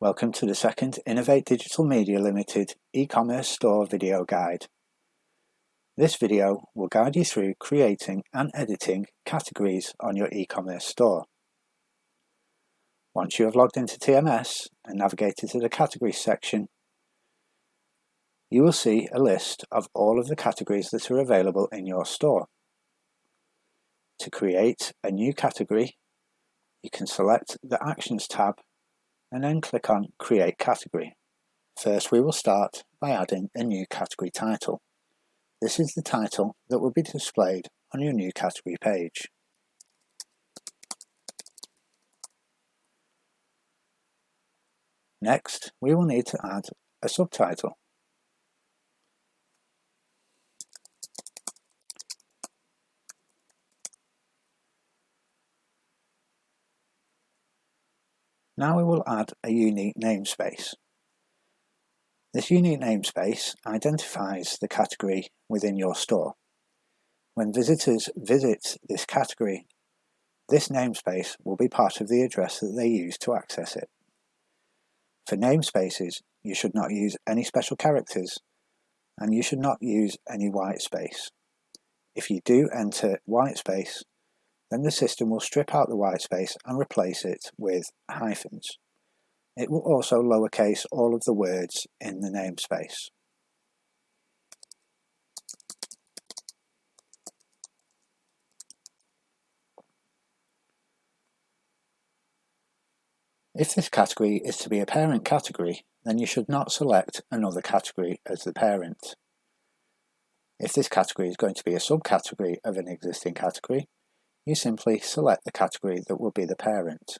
Welcome to the second Innov8 Digital Media Limited e-commerce store video guide. This video will guide you through creating and editing categories on your e-commerce store. Once you have logged into TMS and navigated to the categories section, you will see a list of all of the categories that are available in your store. To create a new category, you can select the Actions tab and then click on Create Category. First, we will start by adding a new category title. This is the title that will be displayed on your new category page. Next, we will need to add a subtitle. Now we will add a unique namespace. This unique namespace identifies the category within your store. When visitors visit this category, this namespace will be part of the address that they use to access it. For namespaces, you should not use any special characters and you should not use any white space. If you do enter white space, then the system will strip out the white space and replace it with hyphens. It will also lowercase all of the words in the namespace. If this category is to be a parent category, then you should not select another category as the parent. If this category is going to be a subcategory of an existing category, you simply select the category that will be the parent.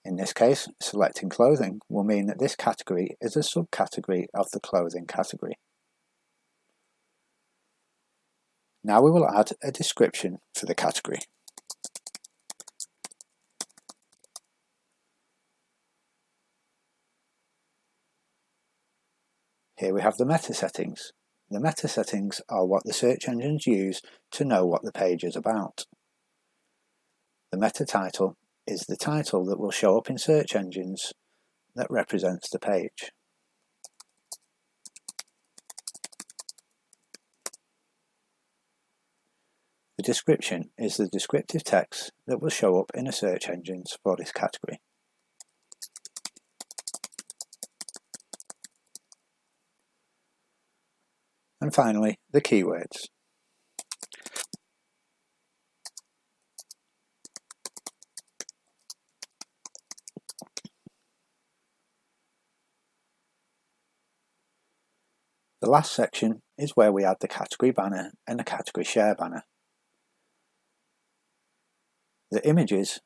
In this case, selecting clothing will mean that this category is a subcategory of the clothing category. Now we will add a description for the category. Here we have the meta settings. The meta settings are what the search engines use to know what the page is about. The meta title is the title that will show up in search engines that represents the page. The description is the descriptive text that will show up in the search engines for this category. And finally, the keywords. The last section is where we add the category banner and the category share banner. The images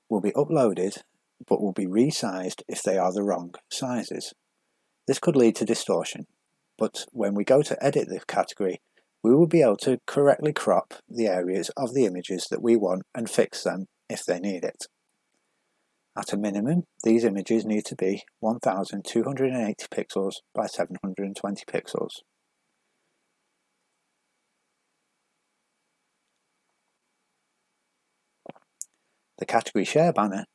will be uploaded but will be resized if they are the wrong sizes. This could lead to distortion, but when we go to edit the category, we will be able to correctly crop the areas of the images that we want and fix them if they need it. At a minimum, these images need to be 1280 pixels by 720 pixels. The category share banner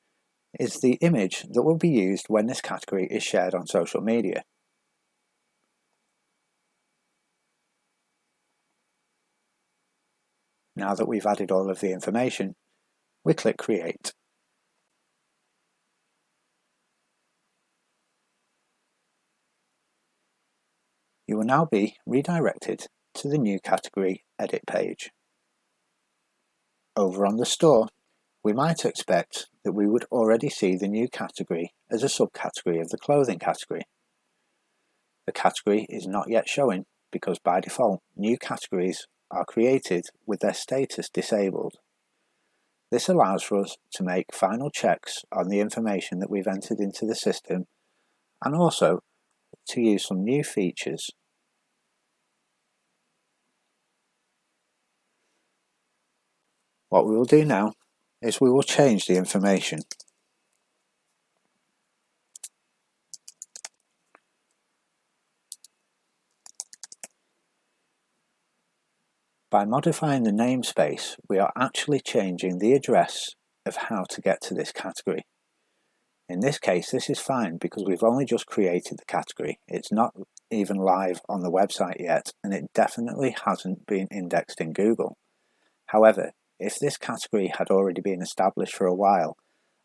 is the image that will be used when this category is shared on social media. Now that we've added all of the information, we click Create. You will now be redirected to the new category edit page. Over on the store, we might expect that we would already see the new category as a subcategory of the clothing category. The category is not yet showing because by default, new categories are created with their status disabled. This allows for us to make final checks on the information that we've entered into the system and also to use some new features. What we will do now is we will change the information. By modifying the namespace, we are actually changing the address of how to get to this category. In this case, this is fine because we've only just created the category. It's not even live on the website yet, and it definitely hasn't been indexed in Google. However, if this category had already been established for a while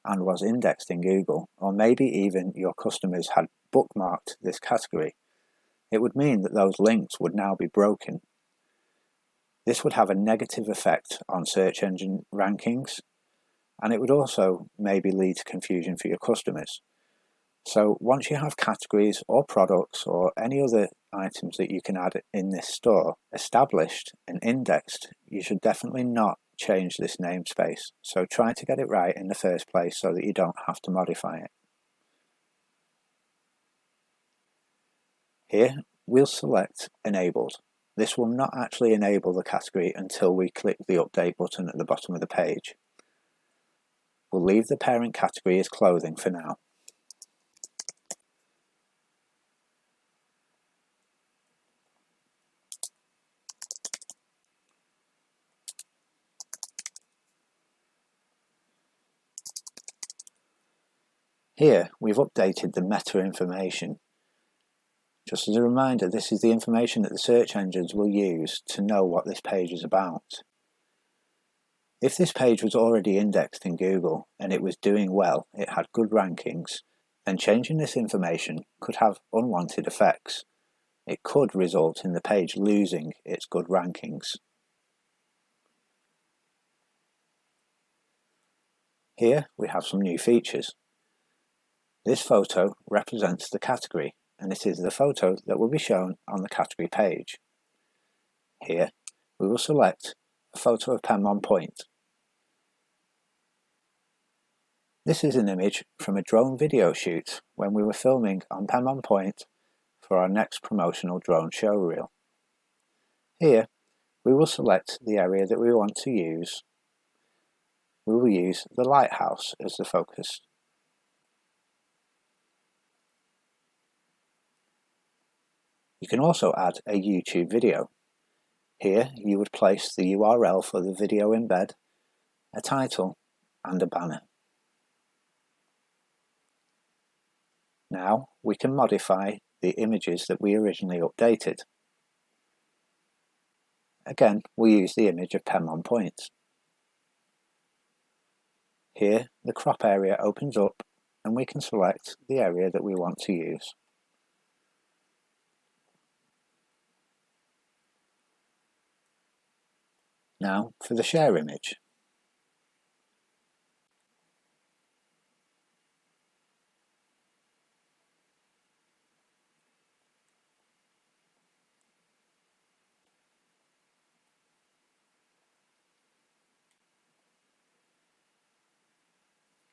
and was indexed in Google, or maybe even your customers had bookmarked this category, it would mean that those links would now be broken. This would have a negative effect on search engine rankings, and it would also maybe lead to confusion for your customers. So once you have categories or products or any other items that you can add in this store established and indexed, you should definitely not change this namespace. So try to get it right in the first place so that you don't have to modify it. Here we'll select Enabled. This will not actually enable the category until we click the Update button at the bottom of the page. We'll leave the parent category as clothing for now. Here we've updated the meta information. Just as a reminder, this is the information that the search engines will use to know what this page is about. If this page was already indexed in Google and it was doing well, it had good rankings, then changing this information could have unwanted effects. It could result in the page losing its good rankings. Here we have some new features. This photo represents the category, and it is the photo that will be shown on the category page. Here we will select a photo of Pen on Point. This is an image from a drone video shoot when we were filming on Pen on Point for our next promotional drone show reel. Here we will select the area that we want to use. We will use the lighthouse as the focus. You can also add a YouTube video. Here you would place the URL for the video embed, a title and a banner. Now we can modify the images that we originally updated. Again, we'll use the image of Pen on Point. Here the crop area opens up and we can select the area that we want to use. Now for the share image.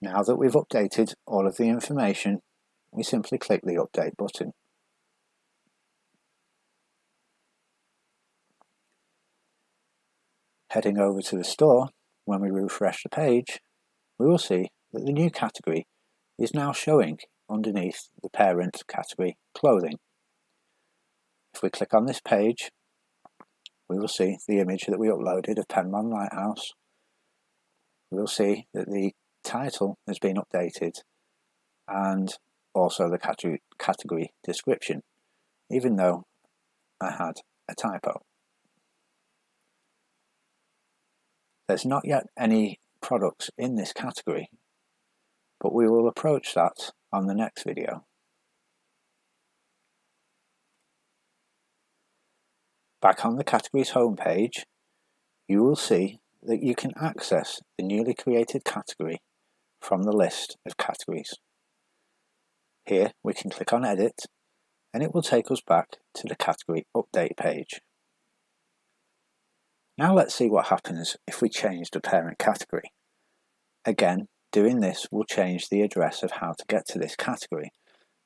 Now that we've updated all of the information, we simply click the Update button. Heading over to the store, when we refresh the page, we will see that the new category is now showing underneath the parent category Clothing. If we click on this page, we will see the image that we uploaded of Penman Lighthouse. We will see that the title has been updated and also the category description, even though I had a typo. There's not yet any products in this category, but we will approach that on the next video. Back on the categories homepage, you will see that you can access the newly created category from the list of categories. Here we can click on Edit and it will take us back to the category update page. Now let's see what happens if we change the parent category. Again, doing this will change the address of how to get to this category.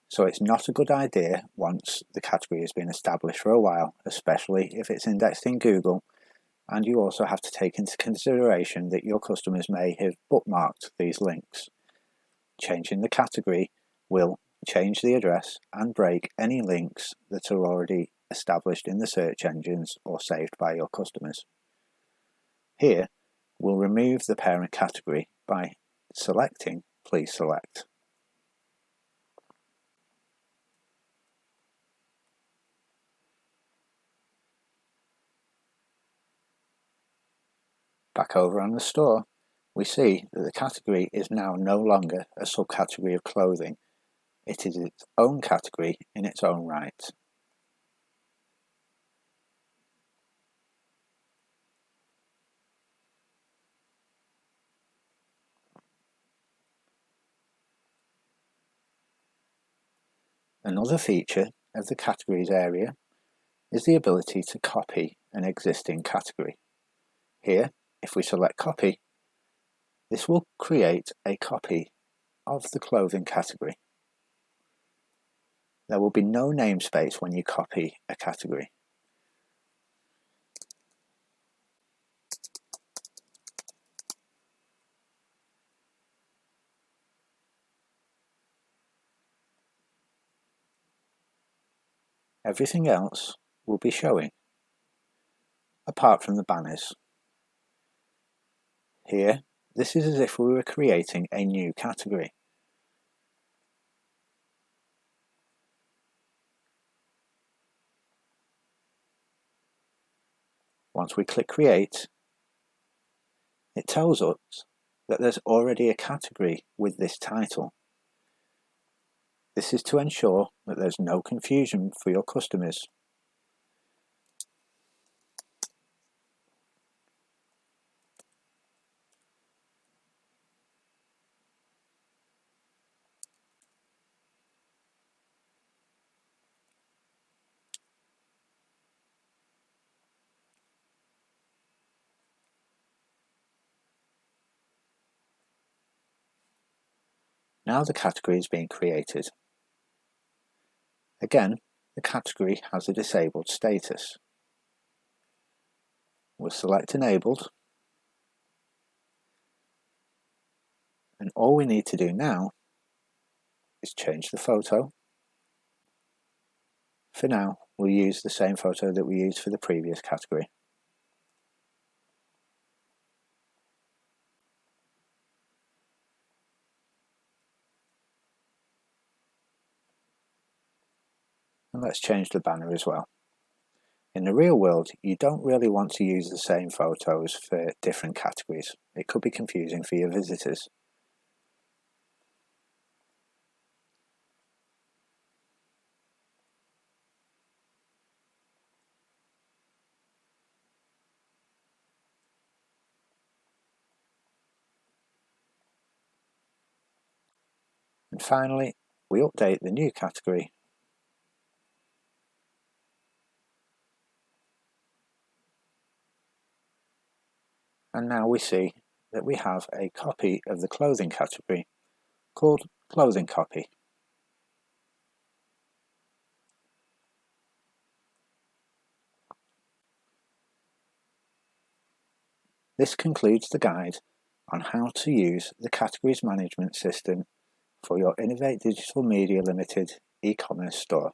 So it's not a good idea once the category has been established for a while, especially if it's indexed in Google, and you also have to take into consideration that your customers may have bookmarked these links. Changing the category will change the address and break any links that are already established in the search engines or saved by your customers. Here, we'll remove the parent category by selecting Please Select. Back over on the store, we see that the category is now no longer a subcategory of clothing. It is its own category in its own right. Another feature of the categories area is the ability to copy an existing category. Here, if we select copy, this will create a copy of the clothing category. There will be no namespace when you copy a category. Everything else will be showing, apart from the banners. Here, this is as if we were creating a new category. Once we click Create, it tells us that there's already a category with this title. This is to ensure that there's no confusion for your customers. Now the category is being created. Again, the category has a disabled status. We'll select Enabled, and all we need to do now is change the photo. For now, we'll use the same photo that we used for the previous category. And let's change the banner as well. In the real world, you don't really want to use the same photos for different categories. It could be confusing for your visitors. And finally, we update the new category . And now we see that we have a copy of the clothing category called Clothing Copy. This concludes the guide on how to use the categories management system for your Innov8 Digital Media Limited e-commerce store.